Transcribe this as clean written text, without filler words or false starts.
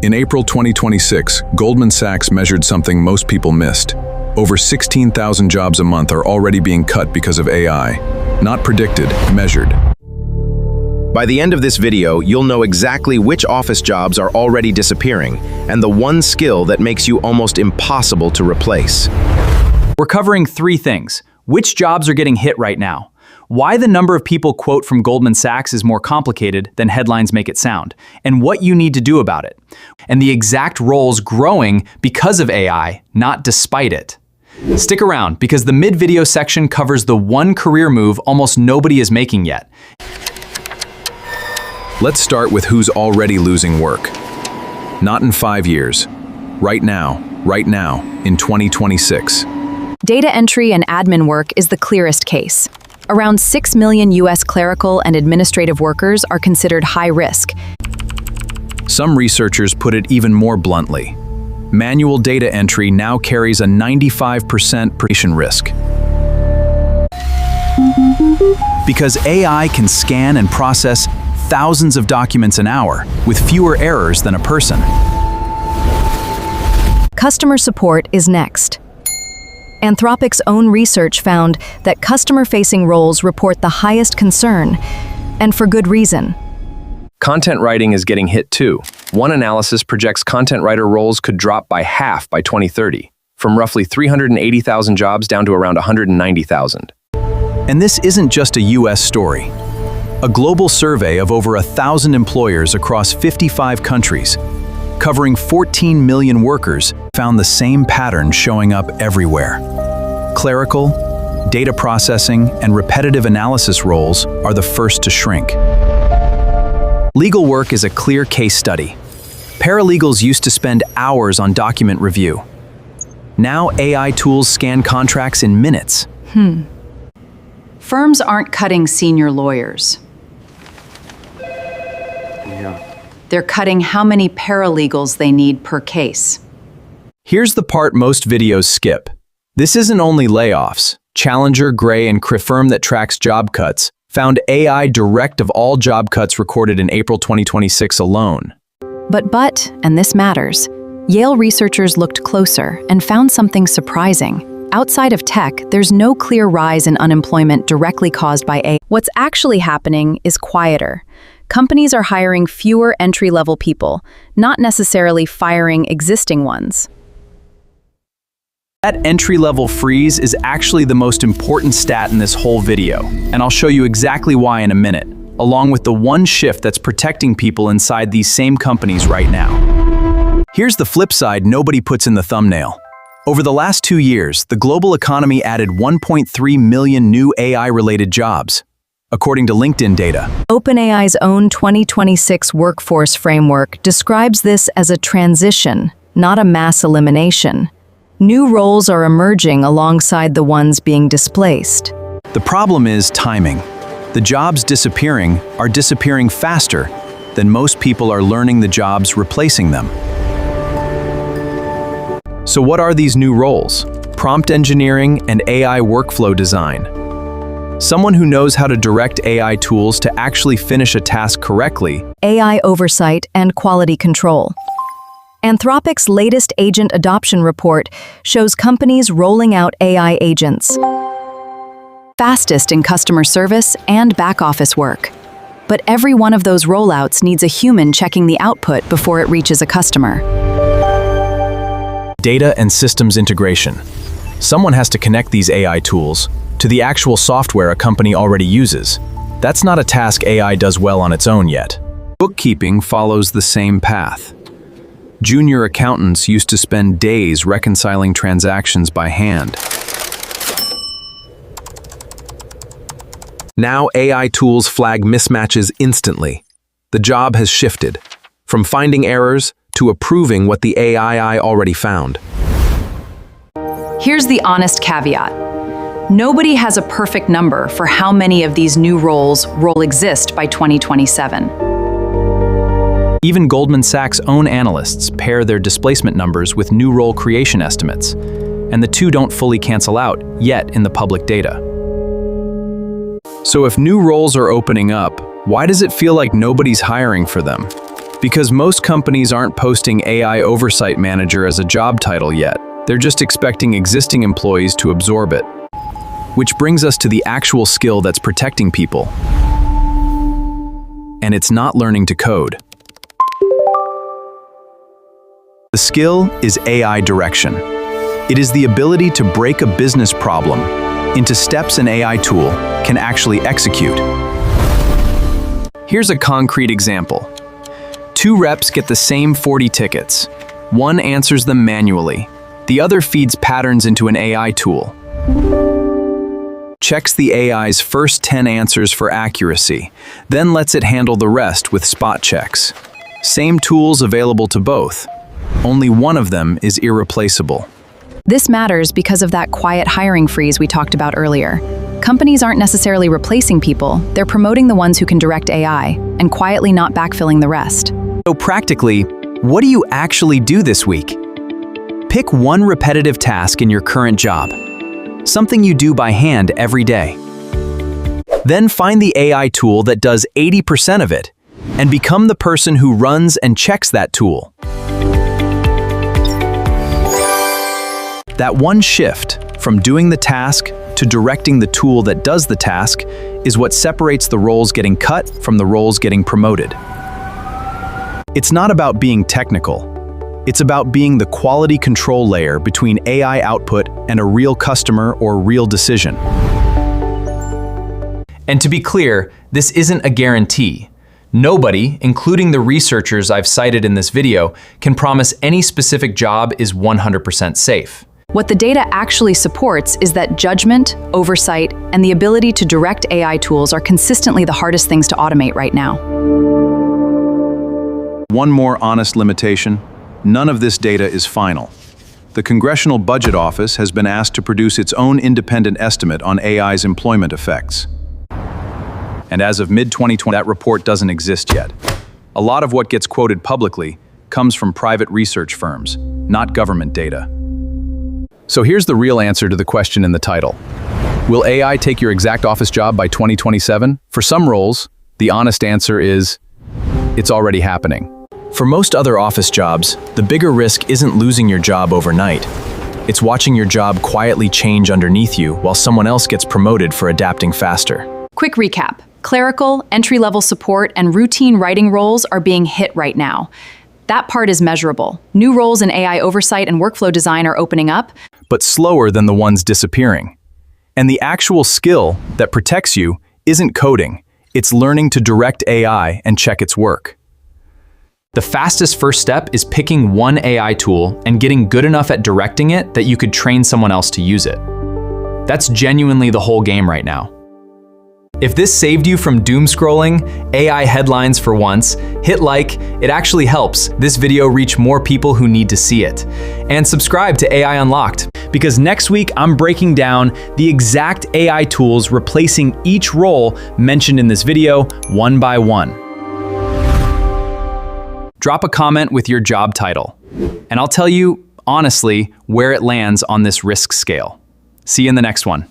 In April 2026, Goldman Sachs measured something most people missed. Over 16,000 jobs a month are already being cut because of AI. Not predicted, measured. By the end of this video, you'll know exactly which office jobs are already disappearing and the one skill that makes you almost impossible to replace. We're covering three things: which jobs are getting hit right now, why the number of people quote from Goldman Sachs is more complicated than headlines make it sound, and what you need to do about it, and the exact roles growing because of AI, not despite it. Stick around, because the mid-video section covers the one career move almost nobody is making yet. Let's start with who's already losing work. Not in 5 years. Right now, in 2026. Data entry and admin work is the clearest case. Around 6 million U.S. clerical and administrative workers are considered high risk. Some researchers put it even more bluntly. Manual data entry now carries a 95% precision risk. Because AI can scan and process thousands of documents an hour with fewer errors than a person. Customer support is next. Anthropic's own research found that customer-facing roles report the highest concern, and for good reason. Content writing is getting hit too. One analysis projects content writer roles could drop by half by 2030, from roughly 380,000 jobs down to around 190,000. And this isn't just a US story. A global survey of over 1,000 employers across 55 countries, covering 14 million workers, found the same pattern showing up everywhere. Clerical, data processing, and repetitive analysis roles are the first to shrink. Legal work is a clear case study. Paralegals used to spend hours on document review. Now AI tools scan contracts in minutes. Firms aren't cutting senior lawyers. They're cutting how many paralegals they need per case. Here's the part most videos skip. This isn't only layoffs. Challenger, Gray, and Cri, firm that tracks job cuts, found AI direct of all job cuts recorded in April 2026 alone. But, and this matters, Yale researchers looked closer and found something surprising. Outside of tech, there's no clear rise in unemployment directly caused by AI. What's actually happening is quieter. Companies are hiring fewer entry-level people, not necessarily firing existing ones. That entry-level freeze is actually the most important stat in this whole video, and I'll show you exactly why in a minute, along with the one shift that's protecting people inside these same companies right now. Here's the flip side nobody puts in the thumbnail. Over the last 2 years, the global economy added 1.3 million new AI-related jobs, according to LinkedIn data. OpenAI's own 2026 workforce framework describes this as a transition, not a mass elimination. New roles are emerging alongside the ones being displaced. The problem is timing. The jobs disappearing are disappearing faster than most people are learning the jobs replacing them. So what are these new roles? Prompt engineering and AI workflow design. Someone who knows how to direct AI tools to actually finish a task correctly. AI oversight and quality control. Anthropic's latest agent adoption report shows companies rolling out AI agents. Fastest in customer service and back-office work. But every one of those rollouts needs a human checking the output before it reaches a customer. Data and systems integration. Someone has to connect these AI tools to the actual software a company already uses. That's not a task AI does well on its own yet. Bookkeeping follows the same path. Junior accountants used to spend days reconciling transactions by hand. Now AI tools flag mismatches instantly. The job has shifted from finding errors to approving what the AI already found. Here's the honest caveat. Nobody has a perfect number for how many of these new roles will exist by 2027. Even Goldman Sachs' own analysts pair their displacement numbers with new role creation estimates, and the two don't fully cancel out yet in the public data. So if new roles are opening up, why does it feel like nobody's hiring for them? Because most companies aren't posting AI Oversight Manager as a job title yet. They're just expecting existing employees to absorb it. Which brings us to the actual skill that's protecting people. And it's not learning to code. The skill is AI direction. It is the ability to break a business problem into steps an AI tool can actually execute. Here's a concrete example. 2 reps get the same 40 tickets. One answers them manually. The other feeds patterns into an AI tool. Checks the AI's first 10 answers for accuracy, then lets it handle the rest with spot checks. Same tools available to both. Only one of them is irreplaceable. This matters because of that quiet hiring freeze we talked about earlier. Companies aren't necessarily replacing people, they're promoting the ones who can direct AI, and quietly not backfilling the rest. So practically, what do you actually do this week? Pick one repetitive task in your current job, something you do by hand every day. Then find the AI tool that does 80% of it, and become the person who runs and checks that tool. That one shift from doing the task to directing the tool that does the task is what separates the roles getting cut from the roles getting promoted. It's not about being technical. It's about being the quality control layer between AI output and a real customer or real decision. And to be clear, this isn't a guarantee. Nobody, including the researchers I've cited in this video, can promise any specific job is 100% safe. What the data actually supports is that judgment, oversight, and the ability to direct AI tools are consistently the hardest things to automate right now. One more honest limitation: none of this data is final. The Congressional Budget Office has been asked to produce its own independent estimate on AI's employment effects. And as of mid-2020, that report doesn't exist yet. A lot of what gets quoted publicly comes from private research firms, not government data. So here's the real answer to the question in the title. Will AI take your exact office job by 2027? For some roles, the honest answer is, it's already happening. For most other office jobs, the bigger risk isn't losing your job overnight. It's watching your job quietly change underneath you while someone else gets promoted for adapting faster. Quick recap. Clerical, entry-level support, and routine writing roles are being hit right now. That part is measurable. New roles in AI oversight and workflow design are opening up, but slower than the ones disappearing. And the actual skill that protects you isn't coding. It's learning to direct AI and check its work. The fastest first step is picking one AI tool and getting good enough at directing it that you could train someone else to use it. That's genuinely the whole game right now. If this saved you from doom scrolling AI headlines for once, hit like. It actually helps this video reach more people who need to see it. And subscribe to AI Unlocked, because next week I'm breaking down the exact AI tools replacing each role mentioned in this video one by one. Drop a comment with your job title, and I'll tell you, honestly, where it lands on this risk scale. See you in the next one.